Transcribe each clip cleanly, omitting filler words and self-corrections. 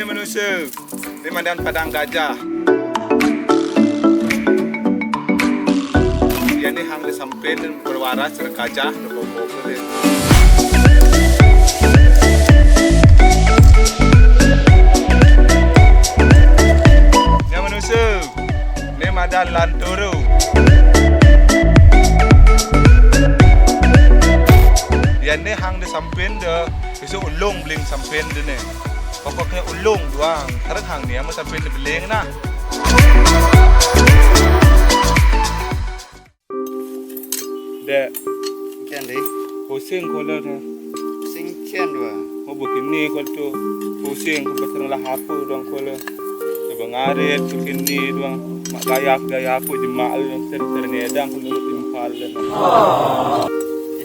Hai manusia, ni mandan padang gajah. Dia ni hang di Sampi dan berwaras sergajah nombor boleh. Ya manusia, ni mandan lanturu. Dia ni hang di Sampi dah, besok ulung bling Sampi dah ni. Pokoknya ulung doang, karena hang ni ama Sampi dah beling nah. Dek, Kian deh, pusing kola tu. sing kian dua. Mau begini kola tu, pusing kebetulan lah apa doang kola. Sebengaret begini doang, mak gaya aku jemal seri nedang kola timpal dan.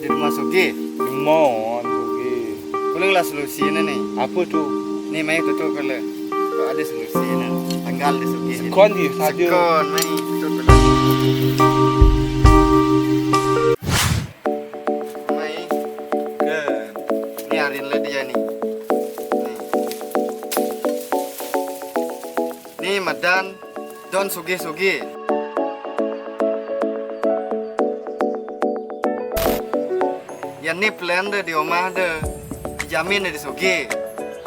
Jadi masuk ge, Demon pergi. pulang lah solusi nih. Apa tu? Nih mai tutup kalau ada solusi nih. Tanggal di sugi. Sekon je saja. Sekon mai tutup. Mai. Kan. Ni harin le dia ni. Ni madan don sugi. Yang ni plan dah di rumah dah. Dijamin dah di sugi.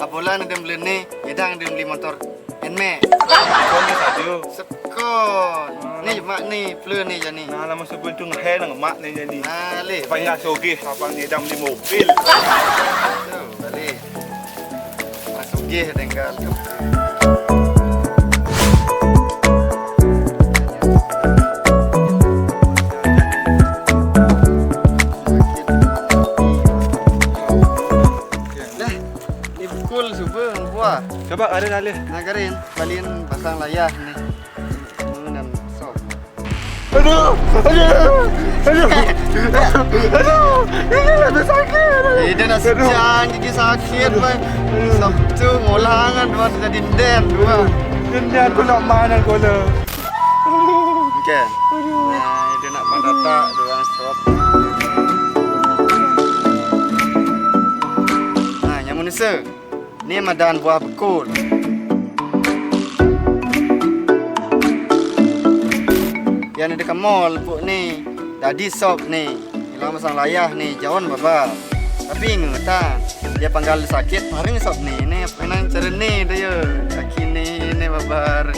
Apalah nak beli ni, yadang dia beli motor enme. Sekon je saja. Sekon. Ni mak ni, plan ni jadi. Nah lama sebelum tu ngeh nang mak ni jadi. Nah, le. Banyak sogi abang ni dam di mobil. Tu, balik. Masuk gih tinggal. Dah, ni pukul subuh buah. Coba ada dalih. Nagarin, balian pasang layar ni. Mengenam sok. Aduh. Ini ada sakit. Dia nak sejang, gigi sakit pun. Sabtu ngolangan dua jadi den dua. Ini aku nak mana kola. Okey. Nah, dia nak pandata dua stop. Nah, yang manusia. Ni madan buah bekul. Yang ni dekat mall puk ni. Tadi sop ni. Hilang pasang layah ni. Jauhan babal. Tapi ingat dia panggal sakit. Paling sop ni. Ni penang cara ni dia. Kaki ni babar.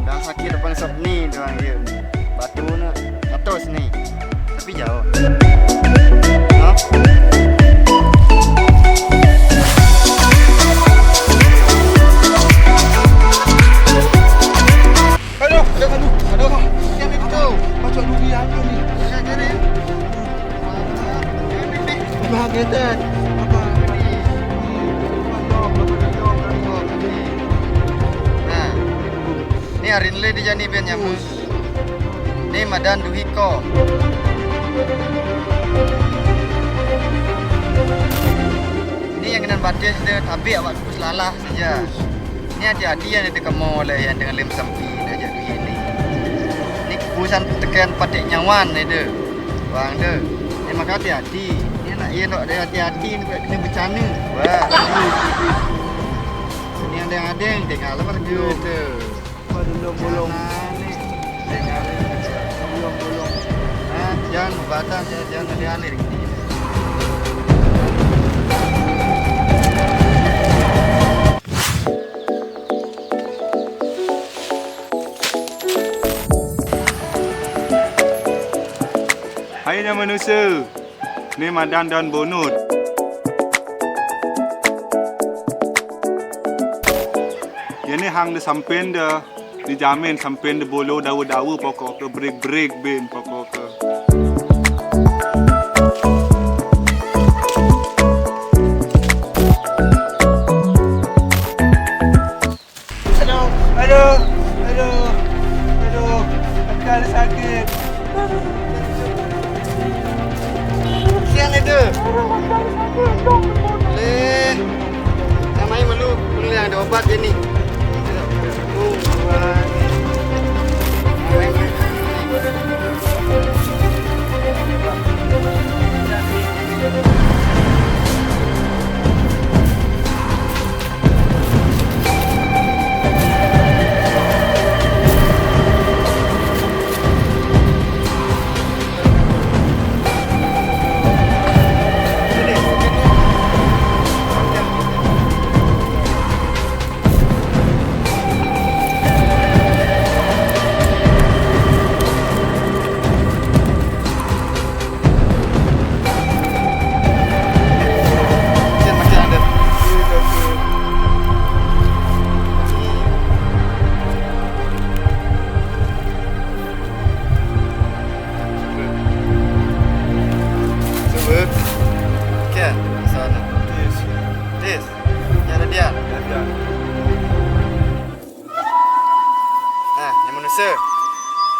Dah sakit depan sop ni doang dia. Batu nak atas ni. Tapi jauh. Ha? Aduh. Yang itu. Macam rugi apa ni? Jangan jadi. Bah kita. Apa ni? Nah. Ni harin le dia ni ben nyamu. Ni madan duhiko. Ni yang dengan batis dia tapi awak terus lalah saja. Ni hati-hati yang dekat mall yang dengan lem Sampi dah jadi ini. Ni keputusan tekan patik nyawan ni dia. Bang dia. Ni maka hati-hati. Ni nak ia nak ada hati-hati ni kena bercana. Wah. Ni ada yang tinggal lah pergi tu. Bolong. Tinggal bolong. Jangan batas jangan ada alir gini. Hai manusia. Ni madan dan bonut. Yang ni hang di Sampi dah. Dijamin Sampi dah bolo dawa-dawa pokok ke break bin pokok ke. Aduh. Kaki sakit. Siang itu. Leh. Namanya malu. Boleh ada obat je ni.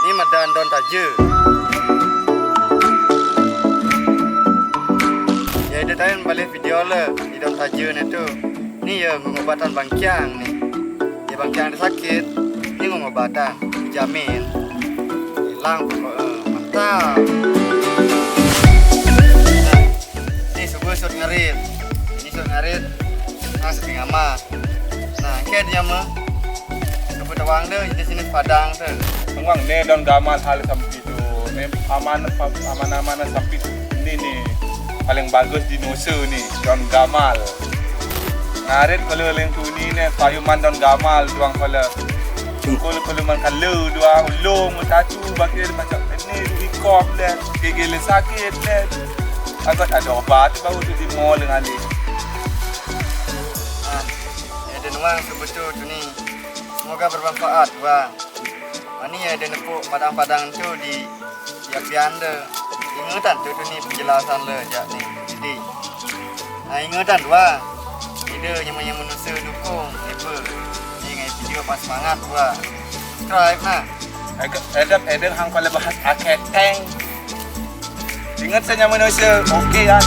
Ni madan daun taja. Ya ada tahu balik video le di daun taja ni tu. Ni ya pengobatan bangkiang ni. Dia bangkiang ada sakit, ni pengobatan dijamin hilang pokok. Mantap. Nah, ni subuh sud ngarit. Ini sud ngarit. Nah, setengah mah. Nah, ke dia mah. Kebetulan dia di sini Padang tu. Memang ni daun gamal hal Sampi tu. Ni aman Sampi tu. Ni paling bagus di Nusa ni, daun gamal. Ngarit kalau leng tu ni payuman daun gamal tuang kalau. Cungkul kalau man kalau dua ulung satu bagi macam ni ikop dan gigil sakit dan agak ada obat baru tu di mall Ngalih. Ada nuang sebetul tu ni. Semoga bermanfaat bang. Ini ada nepuk padang-padang tu di Anda. Ingatan tu ni penjelasan le jak ni. Jadi, ingatan bang. Ida yang manusia dukung apa? Ni ngai video pas semangat bang. Subscribe nah. Ada hang pada bahas aketeng. Ingat saya manusia okey ya.